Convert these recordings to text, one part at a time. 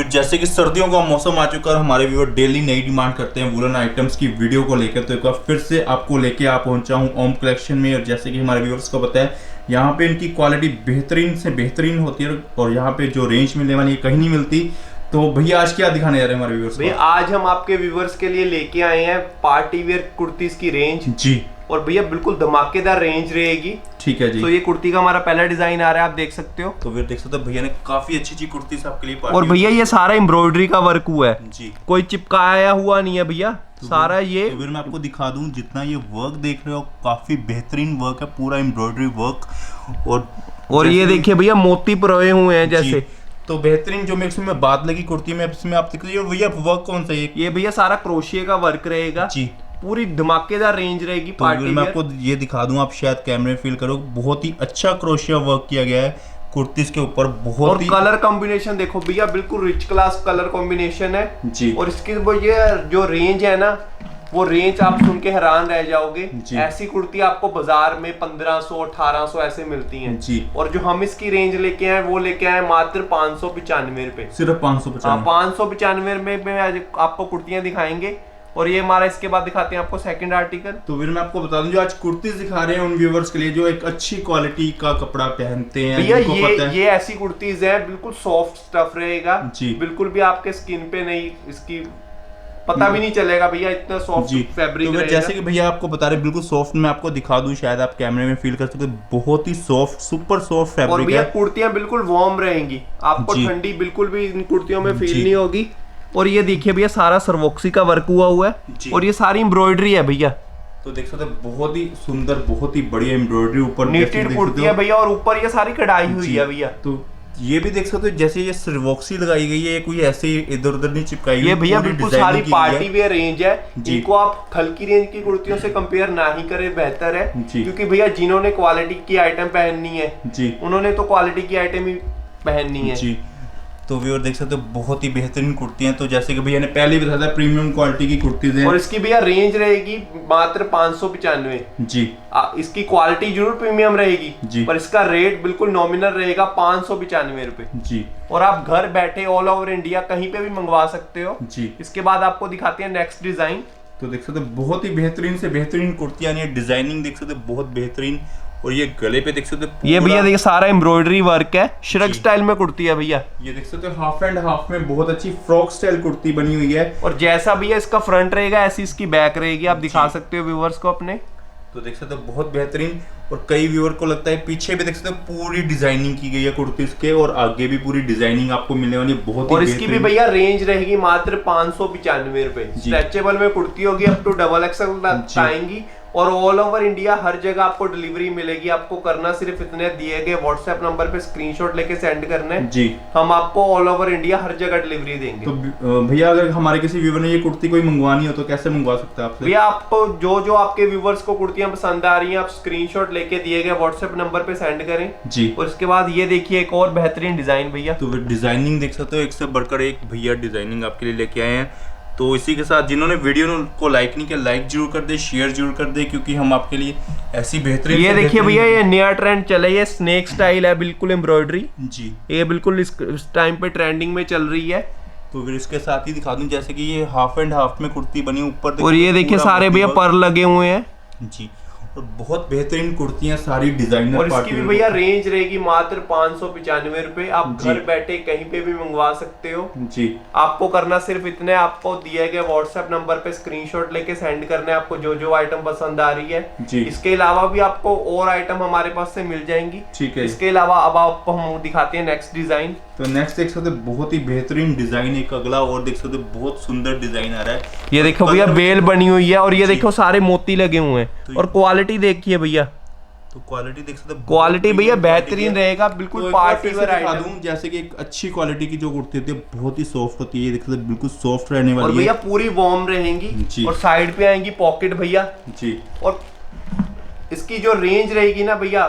जैसे कि सर्दियों का मौसम आ चुका है, हमारे व्यूअर डेली नई डिमांड करते हैं वुलन आइटम्स की वीडियो को लेकर, तो एक बार फिर से आपको लेके आ पहुंचा हूं ओम कलेक्शन में। और जैसे कि हमारे व्यूअर्स को पता है, यहाँ पे इनकी क्वालिटी बेहतरीन से बेहतरीन होती है और यहाँ पे जो रेंज मिलने वाली है कहीं नहीं मिलती। तो भैया आज क्या दिखाने जा रहे हैं हमारे व्यूअर्स को? भैया आज हम आपके व्यूअर्स के लिए लेके आए हैं पार्टी वेयर कुर्तीज की रेंज जी। और भैया बिल्कुल धमाकेदार रेंज रहेगी। ठीक है जी। तो ये कुर्ती का हमारा पहला डिजाइन आ रहा है, आप देख सकते हो। तो फिर देख सकते हो भैया ने काफी अच्छी कुर्ती आपके लिए। और भैया ये सारा एम्ब्रॉयडरी का वर्क हुआ है जी, कोई चिपकाया हुआ नहीं है भैया। तो सारा ये तो फिर मैं आपको दिखा दूं, जितना ये वर्क देख रहे हो काफी बेहतरीन वर्क है, पूरा एम्ब्रॉयडरी वर्क। और ये देखिए भैया मोती परोए हुए हैं जैसे। तो बेहतरीन जो मेरे में बात लगी कुर्ती में, इसमें आप देख लीजिए भैया वर्क कौन सा है। ये भैया सारा क्रोशिया का वर्क रहेगा जी, पूरी धमाकेदार रेंज रहेगी। तो पार्टी मैं आपको ये दिखा दूं, आप शायद कैमरे फील करो, बहुत ही अच्छा क्रोशिया वर्क किया गया है कुर्तीज के ऊपर। बहुत और कलर कॉम्बिनेशन देखो भैया, बिल्कुल रिच क्लास कलर कॉम्बिनेशन है जी। और इसकी ये जो रेंज है ना, वो रेंज आप सुन के हैरान रह जाओगे। ऐसी कुर्ती आपको बाजार में 1500 1800 ऐसे मिलती हैं जी। और जो हम इसकी रेंज लेके आए वो लेके आए मात्र 595 रुपए, सिर्फ 595। 595 में आज आपको कुर्तियां दिखाएंगे। और ये हमारा इसके बाद दिखाते हैं आपको सेकंड आर्टिकल। तो फिर मैं आपको बता दूं, जो आज कुर्तीज दिखा रहे हैं उन व्यूअर्स के लिए जो एक अच्छी क्वालिटी का कपड़ा पहनते हैं भैया। ये ऐसी कुर्तीज है, बिल्कुल सॉफ्ट स्टफ रहेगा जी, बिल्कुल भी आपके स्किन पे नहीं, इसकी पता भी नहीं चलेगा भैया, इतना सॉफ्ट फैब्रिक तो जैसे कि भैया आपको बता रहे बिल्कुल सॉफ्ट। मैं आपको दिखा दूं, शायद आप कैमरे में फील कर सकते हो, बहुत ही सॉफ्ट, सुपर सॉफ्ट फैब्रिक है। और भैया कुर्तियां बिल्कुल वार्म रहेंगी, आपको ठंडी बिल्कुल भी इन कुर्तियों में फील नहीं होगी। और ये देखिए भैया सारा सर्वोक्सी का वर्क हुआ है और ये सारी एम्ब्रॉयडरी है भैया। तो देख सकते हैं बहुत ही सुंदर, बहुत ही बढ़िया एम्ब्रॉयडरी ऊपर नीटेड कुर्ती है भैया, और ऊपर ये सारी कढ़ाई हुई है भैया। तो ये भी देख सकते हो, जैसे ये सर्वोक्सी लगाई गई है, कोई ऐसे इधर उधर नहीं चिपकाई गई। ये भैया बिल्कुल सारी पार्टी वेयर रेंज है, जिनको आप हल्की रेंज की कुर्तियों से कंपेयर ना ही करें बेहतर है। क्योंकि भैया जिन्होंने क्वालिटी की आइटम पहननी है जी, उन्होंने तो क्वालिटी की आइटम ही पहननी है जी। तो व्यूअर देख सकते हो बहुत ही बेहतरीन कुर्तियां। तो जैसे कि भैया ने पहले ही बताया था, प्रीमियम क्वालिटी की कुर्तीज हैं। और इसकी भैया रेंज रहेगी मात्र 595 जी। इसकी क्वालिटी जरूर प्रीमियम रहेगी जी, पर इसका रेट बिल्कुल नॉमिनल रहेगा 595 रुपए जी। और आप घर बैठे ऑल ओवर इंडिया कहीं पे भी मंगवा सकते हो जी। इसके बाद आपको दिखाते हैं नेक्स्ट डिजाइन। तो देख सकते हो बहुत ही बेहतरीन से बेहतरीन कुर्तियां, डिजाइनिंग देख सकते हो बहुत बेहतरीन। और ये गले पे देख सकते हो, ये भैया देखिए सारा एम्ब्रॉयडरी वर्क है, श्रग स्टाइल में कुर्ती है भैया। ये देख सकते हो हाफ एंड हाफ में बहुत अच्छी फ्रॉक स्टाइल कुर्ती बनी हुई है। और जैसा भैया इसका फ्रंट रहेगा ऐसी इसकी बैक रहेगी, आप दिखा सकते हो व्यूअर्स को अपने। तो देख सकते हो बहुत बेहतरीन। और कई व्यूअर को लगता है पीछे भी देख सकते हो पूरी डिजाइनिंग की गई है कुर्तीज के, और आगे भी पूरी डिजाइनिंग आपको मिलने वाली है बहुत। और इसकी भी भैया रेंज रहेगी मात्र 595 रुपए। स्ट्रेचेबल में कुर्ती होगी, अप टू डबल एक्सएल आएंगी। और ऑल ओवर इंडिया हर जगह आपको डिलीवरी मिलेगी। आपको करना सिर्फ इतने दिए गए व्हाट्सएप नंबर पे स्क्रीनशॉट लेके सेंड करना है जी, हम आपको ऑल ओवर इंडिया हर जगह डिलीवरी देंगे। तो भैया अगर हमारे किसी व्यूअर ने ये कुर्ती कोई मंगवानी हो तो कैसे मंगवा सकते हैं आपसे? भैया आपको जो आपके व्यूअर्स को कुर्तियां पसंद आ रही हैं, आप स्क्रीनशॉट लेके दिए गए व्हाट्सएप नंबर पे सेंड करें जी। और इसके बाद ये देखिए एक और बेहतरीन डिजाइन भैया। तो डिजाइनिंग देख सकते हो, एक से बढ़कर एक भैया डिजाइनिंग आपके लिए लेके आए हैं। तो इसी के साथ जिन्होंने वीडियो को लाइक नहीं किया, लाइक जरूर कर दे, शेयर जरूर कर दे, क्योंकि हम आपके लिए ऐसी बेहतरीन। ये देखिए भैया ये नया ट्रेंड चला है, ये स्नेक स्टाइल है, बिल्कुल एम्ब्रॉयडरी जी। ये बिल्कुल इस टाइम पे ट्रेंडिंग में चल रही है। तो फिर इसके साथ ही दिखा दूं, जैसे कि ये हाफ एंड हाफ में कुर्ती बनी ऊपर। और ये देखिए सारे भैया पर लगे हुए हैं जी। और बहुत बेहतरीन कुर्तियां सारी डिजाइनर। और इसकी भी भैया रेंज रहेगी मात्र 595 रुपए। आप घर बैठे कहीं पे भी मंगवा सकते हो जी। आपको करना सिर्फ इतने, आपको दिए गए व्हाट्सएप नंबर पे स्क्रीनशॉट लेके सेंड करना है आपको जो आइटम पसंद आ रही है जी। इसके अलावा भी आपको और आइटम हमारे पास से मिल जाएंगी ठीक है। इसके अलावा अब आपको हम दिखाते हैं नेक्स्ट डिजाइन। तो नेक्स्ट देख सकते हो बहुत ही बेहतरीन डिजाइन, एक अगला और देख सकते हो बहुत सुंदर डिजाइन आ रहा है। ये देखो भैया बेल बनी हुई है, और ये देखो सारे मोती लगे हुए हैं। और क्वालिटी देखिए भैया, तो क्वालिटी देख सकते हो, क्वालिटी भैया बेहतरीन रहेगा, बिल्कुल पार्टी वेयर आइटम। जैसे कि एक अच्छी क्वालिटी की जो कुर्ती होती है बहुत ही सॉफ्ट होती है, ये देख सकते हो बिल्कुल सॉफ्ट रहने वाली है। और भैया पूरी वार्म रहेंगी। और साइड पे आएंगी पॉकेट भैया जी। और इसकी जो रेंज रहेगी ना भैया,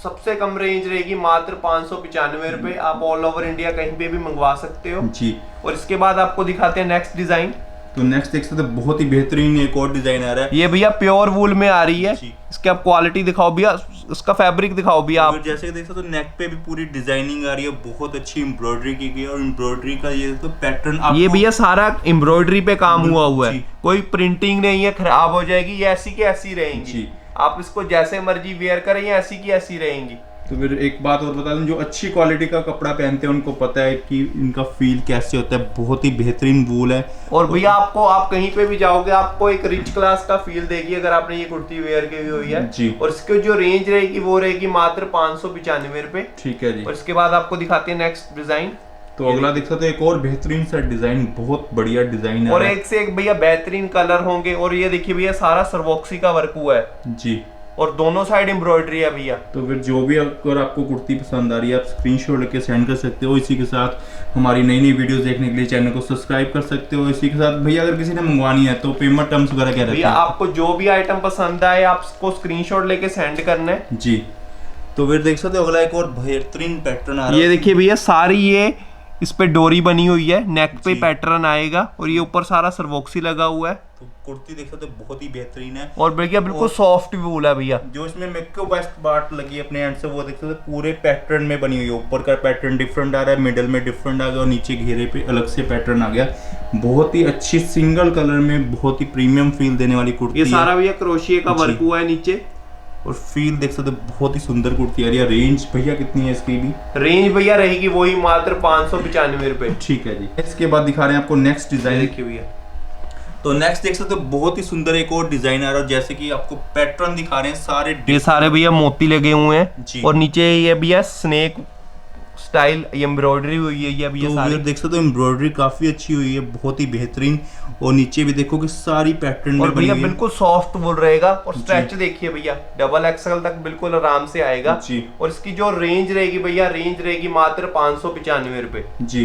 सबसे कम रेंज रहेगी मात्र 595 रुपए। आप ऑल ओवर इंडिया कहीं पे भी मंगवा सकते हो जी। और इसके बाद आपको दिखाते हैं नेक्स्ट डिजाइन। तो नेक्स्ट देख सकते हैं बहुत ही बेहतरीन एक और डिजाइन आ रहा है। ये भैया प्योर वूल में आ रही है। इसकी आप क्वालिटी दिखाओ भैया, इसका फैब्रिक दिखाओ भैया आप। जैसे कि देख सकते हो नेक पे भी पूरी डिजाइनिंग आ रही है, बहुत अच्छी एम्ब्रॉयडरी की गई है और एम्ब्रॉयडरी का ये तो पैटर्न ये भैया सारा एम्ब्रॉयडरी पे काम हुआ है, कोई प्रिंटिंग नहीं है खराब हो जाएगी, ये ऐसी की ऐसी रहेंगी। आप इसको जैसे मर्जी वेयर करें, ये ऐसी की ऐसी रहेंगी। तो फिर एक बात और बता दूं, जो अच्छी क्वालिटी का कपड़ा पहनते हैं उनको पता है कि इनका फील कैसे होता है। बहुत ही बेहतरीन वूल है और भैया आपको, आप कहीं पे भी जाओगे आपको एक रिच क्लास का फील देगी अगर आपने ये कुर्ती वेयर की हुई है जी। और इसकी जो रेंज रहेगी वो रहेगी मात्र 595 रुपए। ठीक है जी। और इसके बाद आपको दिखाते हैं नेक्स्ट डिजाइन। तो अगला देख सकते हो एक और बेहतरीन सा डिजाइन, बहुत बढ़िया डिजाइन है और एक से एक भैया बेहतरीन कलर होंगे। और ये देखिए भैया सारा सर्वोक्सी का वर्क हुआ है जी, और दोनों साइड एम्ब्रॉयडरी है भैया। तो फिर जो भी अगर आपको कुर्ती पसंद आ रही है आप स्क्रीनशॉट लेके सेंड कर सकते हो। इसी के साथ हमारी नई नई वीडियोस देखने के लिए चैनल को सब्सक्राइब कर सकते हो। इसी के साथ भैया अगर किसी ने मंगवानी है तो पेमेंट टर्म्स वगैरह क्या रहते हैं? भैया आपको जो भी आइटम पसंद आए आपको स्क्रीनशॉट लेके सेंड करना है जी। तो फिर देख सकते हो अगला एक और बेहतरीन पैटर्न आ रहा है। ये देखिए भैया सारी ये इस पे डोरी बनी हुई है, नेक पे पैटर्न आएगा और ये ऊपर सारा सर्वोक्सी लगा हुआ है। तो कुर्ती देख सकते हो बहुत ही बेहतरीन है और भैया बिल्कुल सॉफ्ट वूल है भैया। जो इसमें मेको बेस्ट बात लगी है अपने एंड से वो देख सकते हो पूरे पैटर्न में बनी हुई है। ऊपर का पैटर्न डिफरेंट आ रहा है, मिडल में डिफरेंट आ गया और नीचे घेरे पे अलग से पैटर्न आ गया। बहुत ही अच्छी सिंगल कलर में बहुत ही प्रीमियम फील देने वाली कुर्ती। ये सारा भैया क्रोशिया का वर्क हुआ है नीचे और फील देख सकते हो बहुत ही सुंदर कुर्ती आ रही है। रेंज भैया कितनी है इसकी भी? रेंज भैया रहेगी वही मात्र 595 रुपए। ठीक है जी। इसके बाद दिखा रहे हैं आपको नेक्स्ट डिजाइन। देखिए भैया तो नेक्स्ट देख सकते हो बहुत ही सुंदर एक और डिजाइन आ रहा है। जैसे कि आपको पैटर्न दिखा रहे हैं सारे, ये सारे भैया मोती लगे हुए हैं और नीचे ये भैया स्नेक स्टाइल एम्ब्रॉयडरी हुई है। ये भैया सारे देख सकते हो एम्ब्रॉयडरी काफी अच्छी हुई है, बहुत ही बेहतरीन। और नीचे भी देखो कि सारी पैटर्न में बनी हुई है। बिल्कुल सॉफ्ट वूल रहेगा और स्ट्रेच देखिए भैया डबल एक्सएल तक बिल्कुल आराम से आएगा जी। और इसकी जो रेंज रहेगी भैया, रेंज रहेगी मात्र 595 रुपए जी।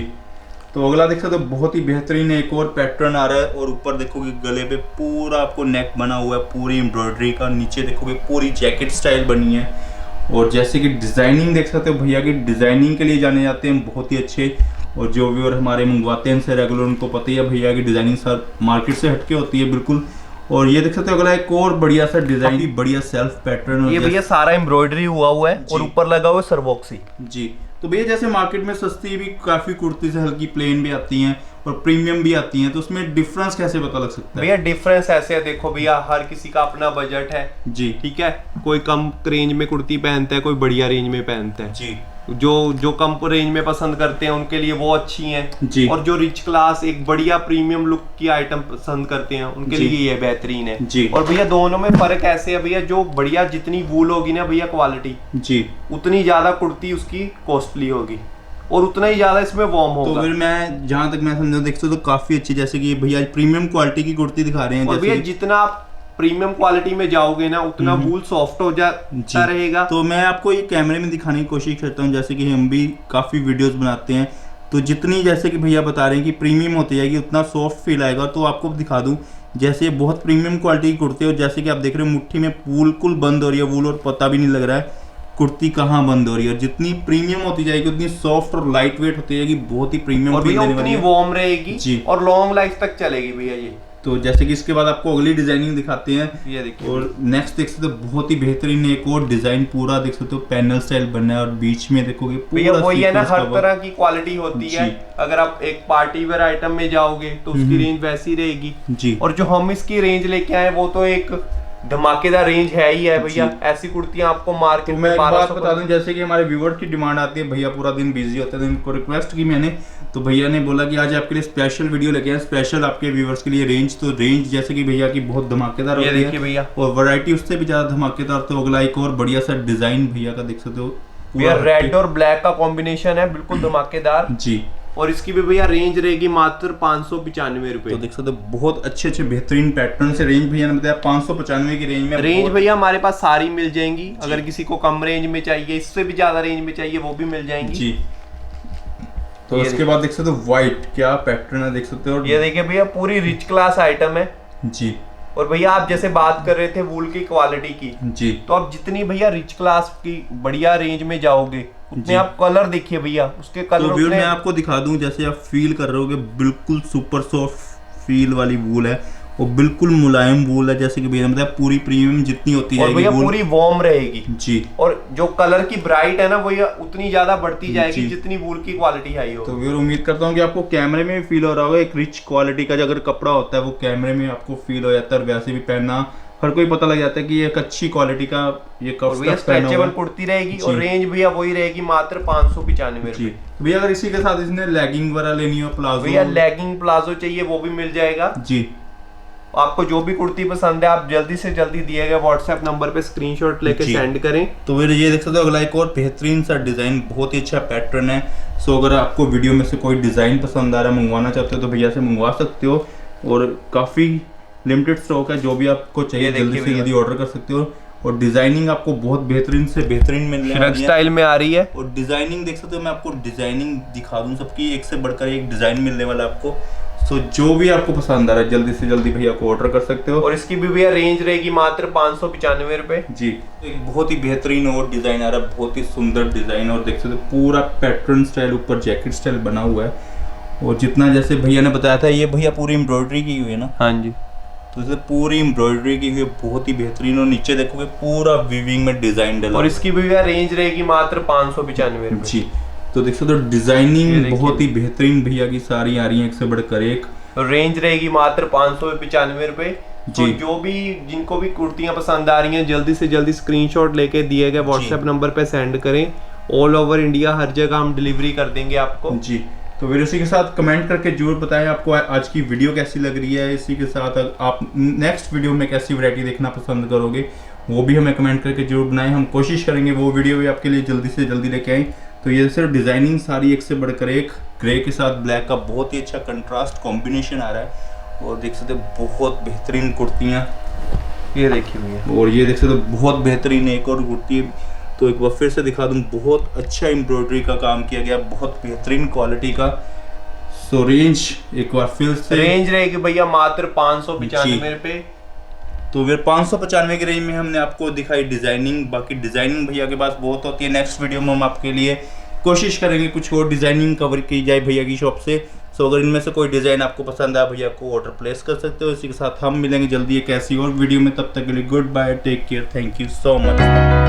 तो अगला देख सकते हो बहुत ही बेहतरीन एक और पैटर्न आ रहा है और ऊपर देखोगे गले पे पूरा आपको नेक बना हुआ है पूरी एम्ब्रॉयडरी का। नीचे देखोगे पूरी जैकेट स्टाइल बनी है और जैसे कि डिजाइनिंग देख सकते हो भैया की डिजाइनिंग के लिए जाने जाते हैं बहुत ही अच्छे। और जो भी और हमारे मंगवाते हैं इनसे रेगुलर उनको पता ही है भैया की डिजाइनिंग सर मार्केट से हटके होती है बिल्कुल। और ये देख सकते हो अगला एक और बढ़िया सा डिजाइन भी, बढ़िया सेल्फ पैटर्न। ये भैया सारा एम्ब्रॉयडरी हुआ है और ऊपर लगा हुआ है सर्वोक्सी जी। तो भैया जैसे मार्केट में सस्ती भी काफी कुर्ती से हल्की प्लेन भी आती हैं और प्रीमियम भी आती हैं, तो उसमें डिफरेंस कैसे पता लग सकता है? भैया डिफरेंस ऐसे है, देखो भैया हर किसी का अपना बजट है जी, ठीक है। कोई कम रेंज में कुर्ती पहनता है, कोई बढ़िया रेंज में पहनता है जी। जो कम रेंज में पसंद करते हैं उनके लिए वो अच्छी हैं जी। और जो रिच क्लास एक बढ़िया प्रीमियम लुक की आइटम पसंद करते हैं उनके लिए ये बेहतरीन है जी। और भैया दोनों में फर्क ऐसे है भैया, जो बढ़िया जितनी वूल होगी ना भैया क्वालिटी जी, उतनी ज्यादा कुर्ती उसकी कॉस्टली होगी और उतना ही ज्यादा इसमें वार्म होगा। तो फिर मैं जहाँ तक मैं समझा देख सकते हो तो काफी अच्छी, जैसे कि भैया प्रीमियम क्वालिटी की कुर्ती दिखा रहे हैं। और भैया जितना आप प्रीमियम क्वालिटी में जाओगे ना उतना वूल सॉफ्ट हो जाता रहेगा। तो मैं आपको ये कैमरे में दिखाने की कोशिश करता हूँ, जैसे कि हम भी काफी वीडियोस बनाते हैं तो जितनी जैसे कि भैया बता रहे हैं कि प्रीमियम होती जाएगी उतना सॉफ्ट फील आएगा। तो आपको दिखा दूं जैसे बहुत प्रीमियम क्वालिटी की कुर्ती है, जैसे कि आप देख रहे हो मुट्ठी में बिल्कुल बंद हो रही है वूल और पता भी नहीं लग रहा है कुर्ती कहाँ बंद हो रही है। जितनी प्रीमियम होती जाएगी उतनी सॉफ्ट और लाइट वेट होती जाएगी, बहुत ही प्रीमियम और भैया उतनी वार्म रहेगी जी और लॉन्ग लाइफ तक चलेगी भैया ये। तो जैसे कि इसके बाद आपको अगली डिजाइनिंग दिखाते हैं, ये देखिए। और नेक्स्ट देख सकते हो बहुत ही बेहतरीन एक और डिजाइन पूरा देख सकते हो पैनल स्टाइल बनना है और बीच में देखोगे भैया वही है ना, हर तरह की क्वालिटी होती है। अगर आप एक पार्टी वेयर आइटम में जाओगे तो उसकी रेंज वैसी रहेगी जी। और जो हम इसकी रेंज लेके आए वो तो एक धमाकेदार रेंज है ही है भैया। ऐसी कुर्तियां आपको मार्केट में 1200 बात बता दूं, जैसे कि हमारे व्यूअर्स की डिमांड आती है, भैया पूरा दिन बिजी होते हैं, इनको रिक्वेस्ट की मैंने, तो भैया ने बोला कि आज आपके लिए स्पेशल वीडियो लेके आए, स्पेशल आपके व्यूअर्स के लिए रेंज। तो रेंज जैसे कि भैया की बहुत धमाकेदार होती है भैया और वैरायटी उससे भी ज्यादा धमाकेदार। तो अगला एक और बढ़िया सा डिजाइन भैया का देख सकते हो, भैया रेड और ब्लैक का कॉम्बिनेशन है बिल्कुल धमाकेदार जी। और इसकी भी भैया रेंज रहेगी मात्र 595 रुपए। तो देख सकते हो बहुत अच्छे बेहतरीन पैटर्न से रेंज भैया ने बताया 595 की रेंज में। रेंज भैया हमारे पास सारी मिल जाएंगी, अगर किसी को कम रेंज में चाहिए, इससे भी ज्यादा रेंज में चाहिए वो भी मिल जाएंगी जी। तो इसके बाद देख सकते हो व्हाइट क्या पैटर्न है देख सकते हो। ये देखिए भैया पूरी रिच क्लास आइटम है जी। और भैया आप जैसे बात कर रहे थे वूल की क्वालिटी की जी, तो आप जितनी भैया रिच क्लास की बढ़िया रेंज में जाओगे उतने आप कलर देखिए भैया उसके कलर। तो मैं आपको दिखा दूं, जैसे आप फील कर रहे होगे बिल्कुल सुपर सॉफ्ट फील वाली वूल है, वो बिल्कुल मुलायम वूल है, जैसे कि भैया ने बताया पूरी प्रीमियम जितनी होती है भैया पूरी वार्म रहेगी जी। और जो कलर की ब्राइट है ना वो उतनी ज्यादा बढ़ती जाएगी जितनी वूल की क्वालिटी हाई हो। तो फिर उम्मीद करता हूँ कि आपको कैमरे में भी फील हो रहा होगा, एक रिच क्वालिटी का जो अगर कपड़ा होता है वो कैमरे में आपको फील हो जाता है, और वैसे भी पहनना हर कोई पता लग जाता है कि ये एक अच्छी क्वालिटी का ये स्ट्रेचेबल कुर्ती रहेगी और रेंज भैया वही रहेगी मात्र 595 जी। भैया अगर इसी के साथ इसने लेगिंग वगैरह लेनी हो प्लाजो, भैया लेगिंग प्लाजो चाहिए वो भी मिल जाएगा जी। आपको जो भी कुर्ती पसंद है आप जल्दी से जल्दी दिए गए व्हाट्सएप नंबर पे स्क्रीनशॉट लेके सेंड करें। तो फिर ये देख सकते हो अगला एक और बेहतरीन सा डिजाइन, बहुत ही अच्छा पैटर्न है। सो अगर आपको वीडियो में से कोई डिजाइन पसंद आ रहा है, मंगवाना चाहते हो तो भैया से मंगवा सकते हो, और काफी लिमिटेड स्टॉक है, जो भी आपको चाहिए जल्दी से जल्दी ऑर्डर कर सकते हो। और डिजाइनिंग आपको बहुत बेहतरीन से बेहतरीन मिलने वाली है, स्टाइल में आ रही है। और डिजाइनिंग देख सकते हो, मैं आपको डिजाइनिंग दिखा दूं सबकी, एक से बढ़कर एक डिजाइन मिलने वाला आपको। सो जो भी आपको पसंद आ रहा है जल्दी से जल्दी भैया को ऑर्डर कर सकते हो, और इसकी भी भैया रेंज रहेगी मात्र 595 रुपए जी। एक बहुत ही बेहतरीन और डिजाइन आ रहा है, बहुत ही सुंदर डिजाइन, और देख सकते हो पूरा पैटर्न स्टाइल ऊपर जैकेट स्टाइल बना हुआ है। और जितना जैसे भैया ने बताया था ये भैया पूरी एम्ब्रॉयडरी की हुई है ना, हाँ जी, तो इसे पूरी एम्ब्रॉयडरी की हुई बहुत ही बेहतरीन, और नीचे देखोगे पूरा वीविंग में डिजाइन डला, और इसकी भी भैया रेंज रहेगी मात्र 595 रुपए जी। तो देख सकते हो डिजाइनिंग बहुत ही बेहतरीन भैया की सारी आ रही है, एक से बढ़कर एक। रेंज रहेगी मात्र 595 रुपए। तो जो भी जिनको भी कुर्तियां पसंद आ रही हैं जल्दी से जल्दी स्क्रीनशॉट लेके दिए गए व्हाट्सएप नंबर पे सेंड करें। ऑल ओवर इंडिया हर जगह हम डिलीवरी कर देंगे आपको जी। तो फिर इसी के साथ कमेंट करके जरूर बताएं आपको आज की वीडियो कैसी लग रही है। इसी के साथ आप नेक्स्ट वीडियो में कैसी वैरायटी देखना पसंद करोगे वो भी हमें कमेंट करके जरूर बनाएं, हम कोशिश करेंगे वो वीडियो भी आपके लिए जल्दी से जल्दी लेके आएँ। तो ये सिर्फ डिजाइनिंग सारी एक से बढ़कर एक, ग्रे के साथ ब्लैक का बहुत ही अच्छा कंट्रास्ट कॉम्बिनेशन आ रहा है, और देख सकते हो बहुत बेहतरीन कुर्तियाँ, ये देखिए भैया। और ये देख सकते हो बहुत बेहतरीन एक और कुर्ती, तो एक बार फिर से दिखा दूं, बहुत अच्छा एम्ब्रॉयडरी का काम किया गया, बहुत बेहतरीन क्वालिटी का। सो रेंज एक बार फिर से रेंज रहेगी भैया मात्र 595 रुपए। तो फिर 595 की रेंज में हमने आपको दिखाई डिजाइनिंग, बाकी डिजाइनिंग भैया के पास बहुत होती है। नेक्स्ट वीडियो में हम आपके लिए कोशिश करेंगे कुछ और डिजाइनिंग कवर की जाए भैया की शॉप से। सो अगर इनमें से कोई डिजाइन आपको पसंद आया भैया को ऑर्डर प्लेस कर सकते हो। इसी के साथ हम मिलेंगे जल्दी एक ऐसी और वीडियो में, तब तक के लिए goodbye, take care, thank you so much.